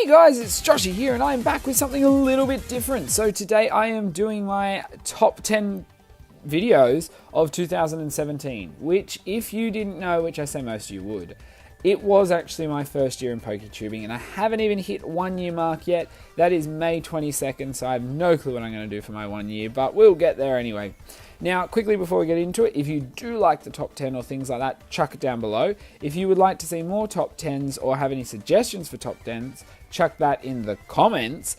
Hey guys, it's Joshie here and I am back with something a little bit different. So today I am doing my top 10 videos of 2017, which if you didn't know, which I say most of you would, it was actually my first year in PokeTubing and I haven't even hit 1 year mark yet. That is May 22nd, so I have no clue what I'm going to do for my 1 year, but we'll get there anyway. Now, quickly before we get into it, if you do like the top 10 or things like that, chuck it down below. If you would like to see more top 10s or have any suggestions for top 10s, chuck that in the comments.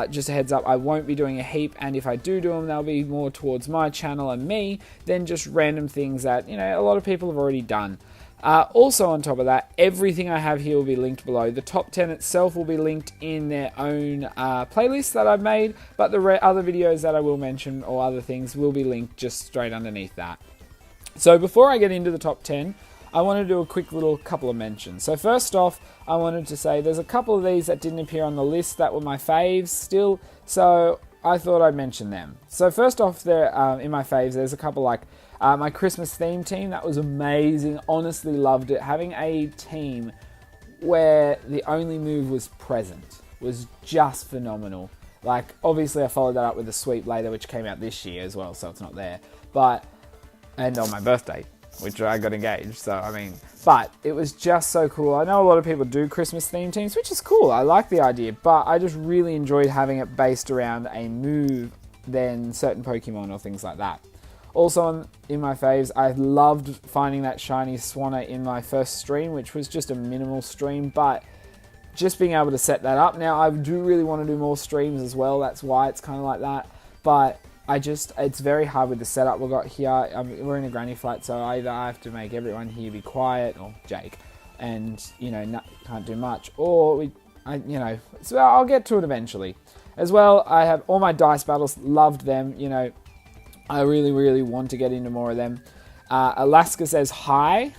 Just a heads up, I won't be doing a heap, and if I do them, they'll be more towards my channel and me than just random things that, you know, a lot of people have already done. Also on top of that, everything I have here will be linked below. The top 10 itself will be linked in their own playlist that I've made, but the other videos that I will mention or other things will be linked just straight underneath that. So before I get into the top 10, I want to do a quick little couple of mentions. So first off, I wanted to say there's a couple of these that didn't appear on the list that were my faves still, so I thought I'd mention them. So first off, there in my faves, there's a couple like my Christmas theme team. That was amazing. Honestly loved it. Having a team where the only move was present was just phenomenal. Like, obviously I followed that up with the sweep later, which came out this year as well, so it's not there. And on my birthday, which I got engaged, so I mean, but it was just so cool. I know a lot of people do Christmas theme teams, which is cool. I like the idea, but I just really enjoyed having it based around a move than certain Pokemon or things like that. Also in my faves, I loved finding that shiny Swanna in my first stream, which was just a minimal stream, but just being able to set that up. Now, I do really want to do more streams as well, that's why it's kind of like that, but it's very hard with the setup we've got here. We're in a granny flat, so either I have to make everyone here be quiet, or Jake, and, you know, can't do much, or so I'll get to it eventually. As well, I have all my dice battles, loved them, you know, I really want to get into more of them. Alaska says hi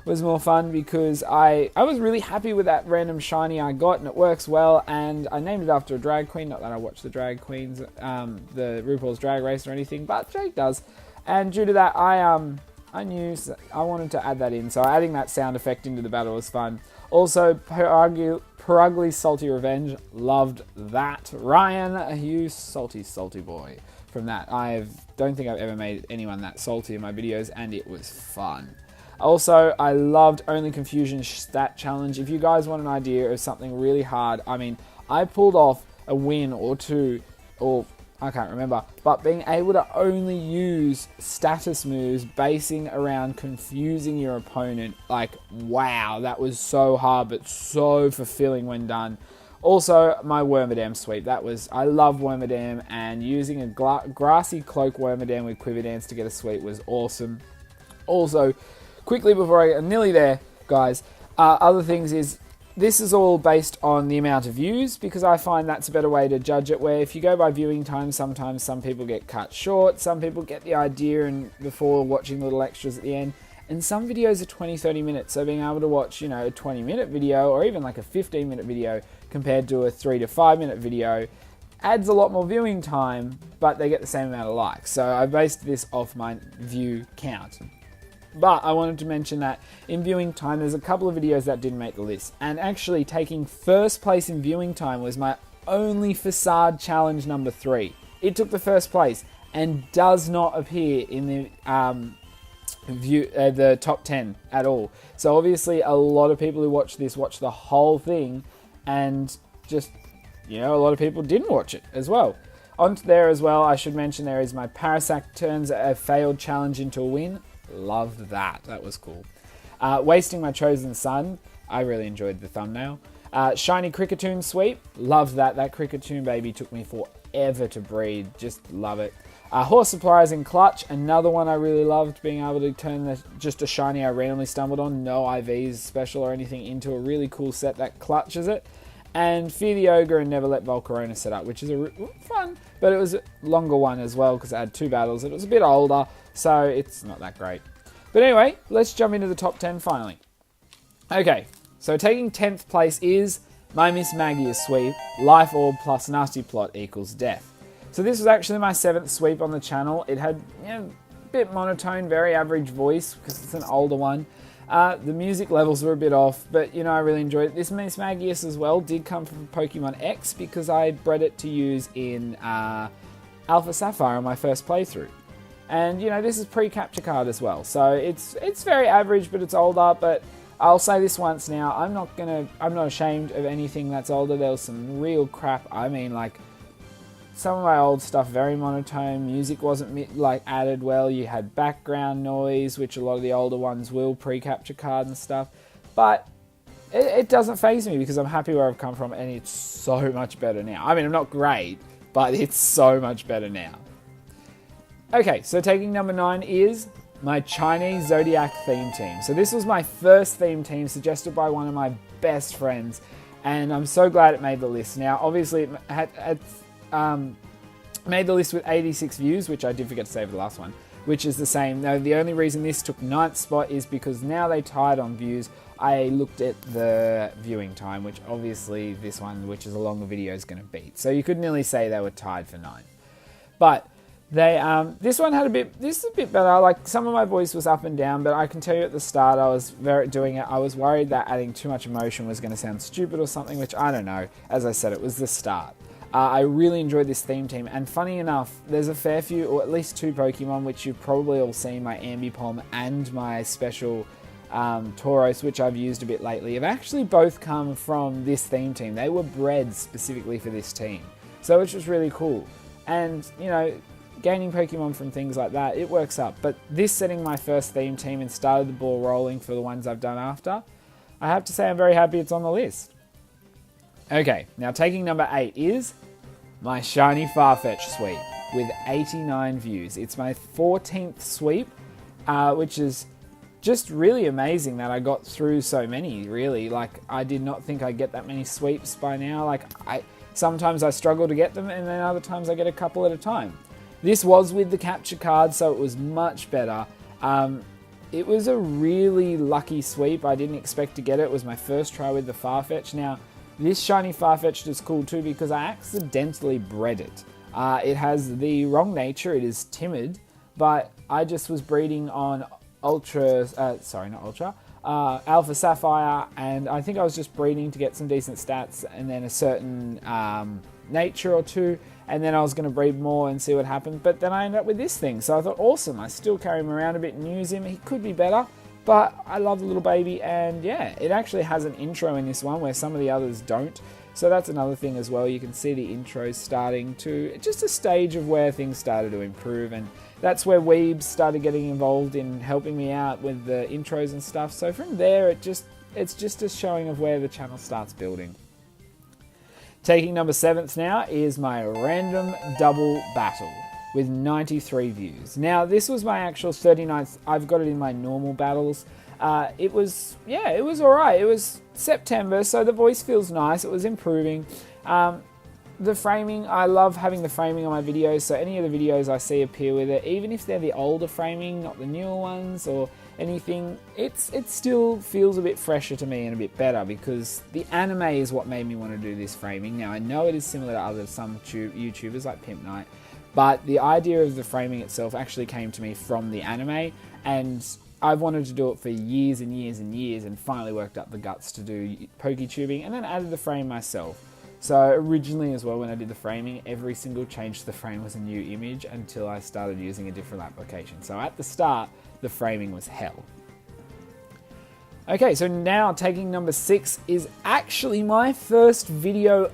was more fun because I was really happy with that random shiny I got, and it works well, and I named it after a drag queen. Not that I watch the drag queens, the RuPaul's Drag Race or anything, but Jake does. And due to that, I knew I wanted to add that in, so adding that sound effect into the battle was fun. Also, Perugly's Salty Revenge, loved that. Ryan, you salty boy. From that, I don't think I've ever made anyone that salty in my videos, and it was fun. Also, I loved Only Confusion Stat Challenge. If you guys want an idea of something really hard, I mean, I pulled off a win or two, or I can't remember, but being able to only use status moves basing around confusing your opponent, like, wow, that was so hard, but so fulfilling when done. Also, my Wormadam sweep. I love Wormadam, and using a grassy cloak Wormadam with Quiver Dance to get a sweep was awesome. Also, quickly before I'm nearly there, guys, other things is, this is all based on the amount of views, because I find that's a better way to judge it, where if you go by viewing time, sometimes some people get cut short, some people get the idea and before watching little extras at the end. And some videos are 20-30 minutes, so being able to watch, you know, a 20-minute video or even like a 15-minute video compared to a 3 to 5 minute video adds a lot more viewing time, but they get the same amount of likes. So I based this off my view count. But I wanted to mention that in viewing time, there's a couple of videos that didn't make the list. And actually taking first place in viewing time was my only Facade Challenge number 3. It took the first place and does not appear in the top 10 at all. So obviously a lot of people who watch this watch the whole thing, and just, you know, a lot of people didn't watch it as well. On there as well, I should mention there is my Parasac turns a failed challenge into a win. Loved that. That was cool. Wasting My Chosen Son. I really enjoyed the thumbnail. Shiny Cricketune sweep. Loved that. That Cricketune baby took me forever to breed. Just love it. Horse Suppliers in Clutch, another one I really loved, being able to turn just a shiny I randomly stumbled on, no IVs special or anything, into a really cool set that clutches it. And Fear the Ogre and Never Let Volcarona set up, which is fun, but it was a longer one as well because it had 2 battles. It was a bit older, so it's not that great. But anyway, let's jump into the top 10 finally. Okay, so taking 10th place is my Miss Maggie sweep, Life Orb plus Nasty Plot equals Death. So this was actually my 7th sweep on the channel. It had, you know, a bit monotone, very average voice because it's an older one. The music levels were a bit off, but I really enjoyed it. This Miss Magius as well did come from Pokemon X because I bred it to use in Alpha Sapphire on my first playthrough. And this is pre-capture card as well, so it's very average, but it's older. But I'll say this once now, I'm not ashamed of anything that's older. There was some real crap. I mean, like, some of my old stuff, very monotone. Music wasn't added well. You had background noise, which a lot of the older ones will pre-capture card and stuff. But it doesn't faze me because I'm happy where I've come from, and it's so much better now. I mean, I'm not great, but it's so much better now. Okay, so taking number 9 is my Chinese Zodiac theme team. So this was my first theme team suggested by one of my best friends, and I'm so glad it made the list. Now, obviously, it had made the list with 86 views, which I did forget to say for the last one, which is the same. Now, the only reason this took 9th spot is because now they tied on views. I looked at the viewing time, which obviously this one, which is a longer video, is going to beat. So you could nearly say they were tied for 9th. But they, this one had this is a bit better. Like, some of my voice was up and down, but I can tell you at the start I was I was worried that adding too much emotion was going to sound stupid or something, which I don't know. As I said, it was the start. I really enjoyed this theme team, and funny enough, there's a fair few, or at least 2 Pokemon, which you've probably all seen, my Ambipom and my special Tauros, which I've used a bit lately, have actually both come from this theme team. They were bred specifically for this team, so which was really cool. And, gaining Pokemon from things like that, it works up. But this setting my first theme team and started the ball rolling for the ones I've done after, I have to say I'm very happy it's on the list. Okay, now taking number 8 is my shiny Farfetchd sweep with 89 views. It's my 14th sweep, which is just really amazing that I got through so many, really. Like, I did not think I'd get that many sweeps by now. Like, sometimes I struggle to get them, and then other times I get a couple at a time. This was with the capture card, so it was much better. It was a really lucky sweep. I didn't expect to get it. It was my first try with the Farfetchd. Now, this shiny Farfetchd is cool too because I accidentally bred it. It has the wrong nature. It is timid, but I just was breeding on Alpha Sapphire, and I think I was just breeding to get some decent stats and then a certain nature or two, and then I was going to breed more and see what happened, but then I ended up with this thing, so I thought, awesome. I still carry him around a bit and use him. He could be better, but I love the little baby, and yeah, it actually has an intro in this one where some of the others don't, so that's another thing as well. You can see the intros starting to, just a stage of where things started to improve, and that's where Weebs started getting involved in helping me out with the intros and stuff, so from there it's just a showing of where the channel starts building. Taking number 7th now is my random double battle with 93 views. Now, this was my actual 39th. I've got it in my normal battles. It was alright. It was September, so the voice feels nice. It was improving. The framing, I love having the framing on my videos, so any of the videos I see appear with it, even if they're the older framing, not the newer ones or anything, it still feels a bit fresher to me and a bit better because the anime is what made me want to do this framing. Now, I know it is similar to some YouTubers like Pimp Knight, but the idea of the framing itself actually came to me from the anime, and I've wanted to do it for years and years and years, and finally worked up the guts to do PokeTubing and then added the frame myself. So originally as well, when I did the framing, every single change to the frame was a new image until I started using a different application. So at the start, the framing was hell. Okay, so now taking number 6 is actually my first video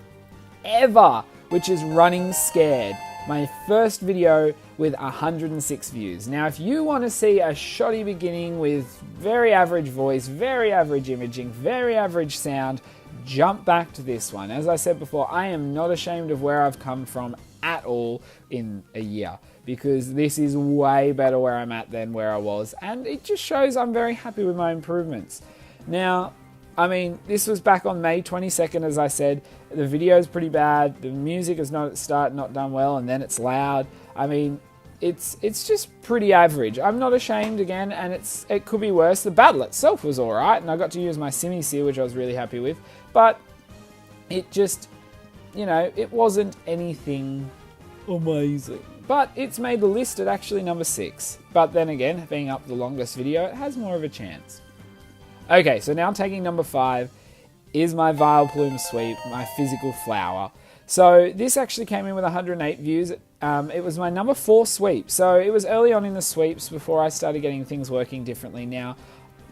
ever, which is Running Scared. My first video with 106 views. Now, if you want to see a shoddy beginning with very average voice, very average imaging, very average sound, jump back to this one. As I said before, I am not ashamed of where I've come from at all in a year, because this is way better where I'm at than where I was, and it just shows I'm very happy with my improvements. Now, I mean, this was back on May 22nd, as I said. The video is pretty bad. The music is not at the start, not done well, and then it's loud. I mean, it's just pretty average. I'm not ashamed again, and it could be worse. The battle itself was alright, and I got to use my Simisear, which I was really happy with, but it just, it wasn't anything amazing. But it's made the list at actually number 6. But then again, being up the longest video, it has more of a chance. Okay, so now taking number 5 is my Violin Sweep, my physical flower. So this actually came in with 108 views. It was my number 4 sweep. So it was early on in the sweeps before I started getting things working differently. Now,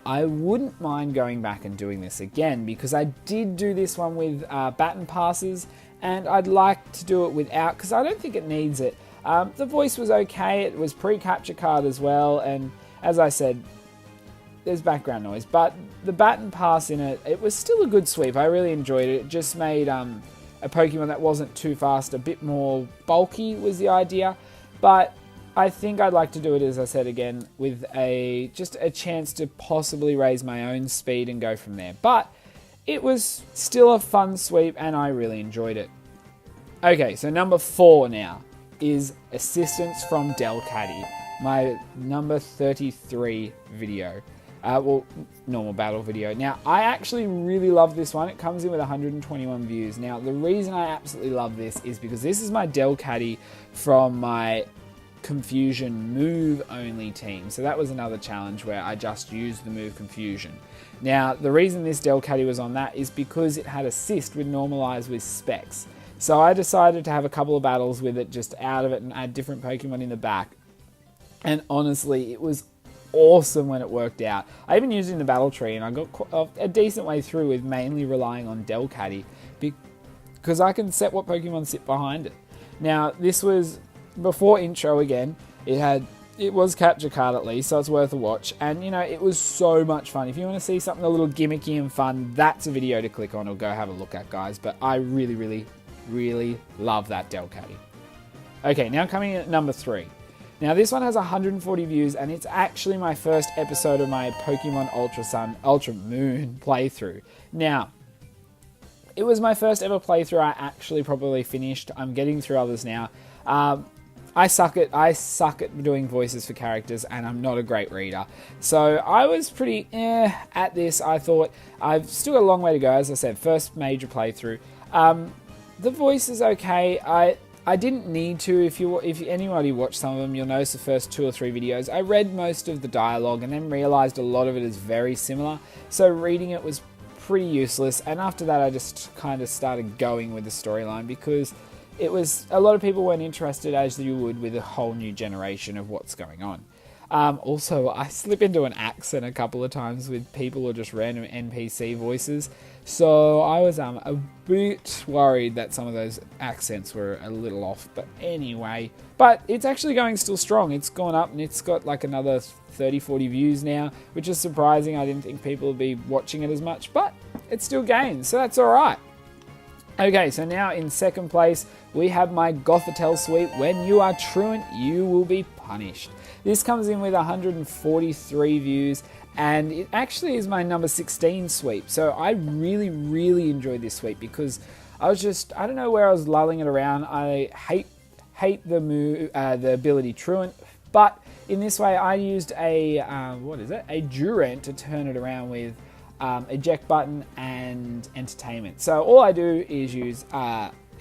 I wouldn't mind going back and doing this again because I did do this one with baton passes, and I'd like to do it without because I don't think it needs it. The voice was okay. It was pre-capture card as well, and as I said, there's background noise, but the baton pass in it, it was still a good sweep. I really enjoyed it. It just made a Pokemon that wasn't too fast, a bit more bulky was the idea, but I think I'd like to do it, as I said again, with just a chance to possibly raise my own speed and go from there. But it was still a fun sweep and I really enjoyed it. Okay, so number 4 now is Assistance from Delcatty, my number 33 video. Normal battle video. Now, I actually really love this one. It comes in with 121 views. Now, the reason I absolutely love this is because this is my Delcatty from my Confusion move only team. So that was another challenge where I just used the move Confusion. Now, the reason this Delcatty was on that is because it had assist with normalize with specs. So I decided to have a couple of battles with it just out of it and add different Pokemon in the back. And honestly, it was awesome when it worked out. I even used it in the battle tree and I got a decent way through with mainly relying on Delcatty because I can set what Pokemon sit behind it. Now, this was before intro again. It was capture card at least, so it's worth a watch. And you know, it was so much fun. If you want to see something a little gimmicky and fun, that's a video to click on or go have a look at, guys. But I really, really, really love that Delcatty. Okay, now coming in at number 3. Now this one has 140 views and it's actually my first episode of my Pokemon Ultramoon playthrough. Now, it was my first ever playthrough I actually probably finished. I'm getting through others now. I suck at doing voices for characters and I'm not a great reader. So I was pretty at this. I thought I've still got a long way to go. As I said, first major playthrough. The voice is okay. I didn't need to. If anybody watched some of them, you'll notice the first 2 or 3 videos. I read most of the dialogue and then realized a lot of it is very similar. So reading it was pretty useless. And after that, I just kind of started going with the storyline because it was a lot of people weren't interested as you would with a whole new generation of what's going on. Also, I slip into an accent a couple of times with people or just random NPC voices. So I was a bit worried that some of those accents were a little off. But anyway, it's actually going still strong. It's gone up and it's got like another 30-40 views now, which is surprising. I didn't think people would be watching it as much, but it still gains, so that's alright. Okay, so now in second place, we have my Gotha Tell sweep. When you are truant, you will be punished. This comes in with 143 views, and it actually is my number 16 sweep. So I really, really enjoyed this sweep because I don't know where I was lulling it around. I hate the move, the ability truant, but in this way I used a Durant to turn it around with eject button and entertainment. So all I do is use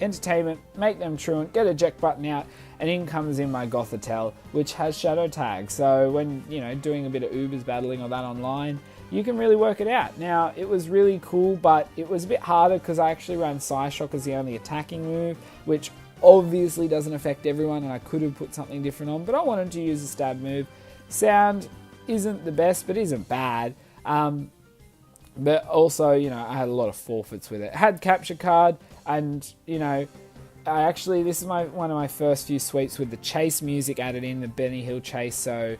entertainment, make them truant, get eject button out, and in comes in my Gotha Tell, which has shadow tag. So when doing a bit of Ubers battling or that online, you can really work it out. Now it was really cool, but it was a bit harder because I actually ran Psyshock as the only attacking move, which obviously doesn't affect everyone, and I could have put something different on, but I wanted to use a stab move. Sound isn't the best, but isn't bad. But also, I had a lot of forfeits with it. Had capture card, and this is one of my first few sweeps with the chase music added in, the Benny Hill chase. So,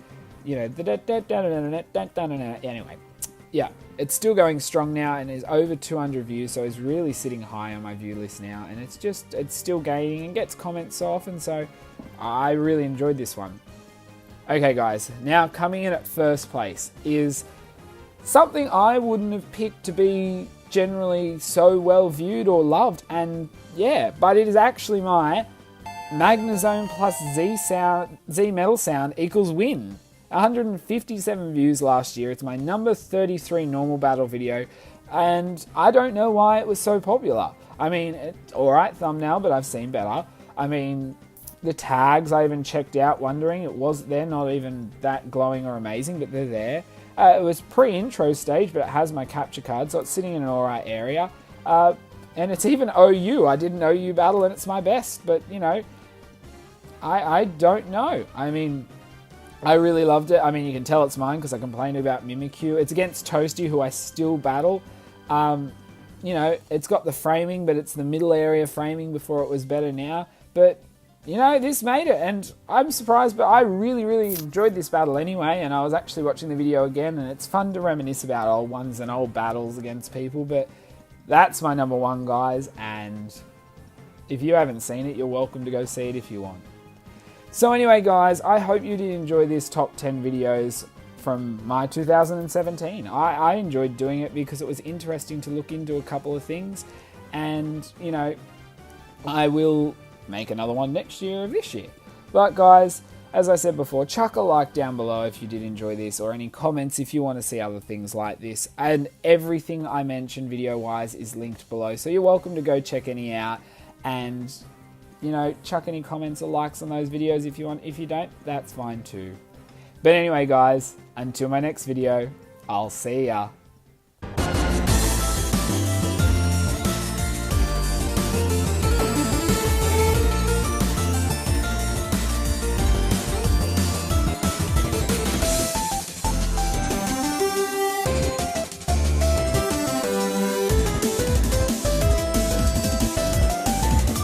anyway, yeah, it's still going strong now and is over 200 views. So it's really sitting high on my view list now, and it's still gaining and gets comments so often. So I really enjoyed this one. Okay, guys, now coming in at first place is something I wouldn't have picked to be generally so well viewed or loved, and yeah, but it is actually my Magnezone plus Z Metal Sound equals win. 157 views last year. It's my number 33 normal battle video, and I don't know why it was so popular. I mean, it's alright thumbnail, but I've seen better. I mean, the tags I even checked out wondering, they're not even that glowing or amazing, but they're there. It was pre-intro stage, but it has my capture card, so it's sitting in an alright area. And it's even OU. I did an OU battle and it's my best, but you know, I don't know. I mean, I really loved it. I mean, you can tell it's mine because I complained about Mimikyu. It's against Toasty, who I still battle. You know, it's got the framing, but it's the middle area framing before it was better now. But, you know, this made it, and I'm surprised, but I really, really enjoyed this battle anyway, and I was actually watching the video again, and it's fun to reminisce about old ones and old battles against people, but that's my number one, guys, and if you haven't seen it, you're welcome to go see it if you want. So anyway, guys, I hope you did enjoy this top 10 videos from my 2017. I enjoyed doing it because it was interesting to look into a couple of things, and you know, I will make another one next year of this year. But guys, as I said before, chuck a like down below if you did enjoy this, or any comments if you want to see other things like this, and everything I mentioned video wise is linked below, so you're welcome to go check any out, and you know, chuck any comments or likes on those videos if you want. If you don't, that's fine too. But anyway, guys, until my next video, I'll see ya.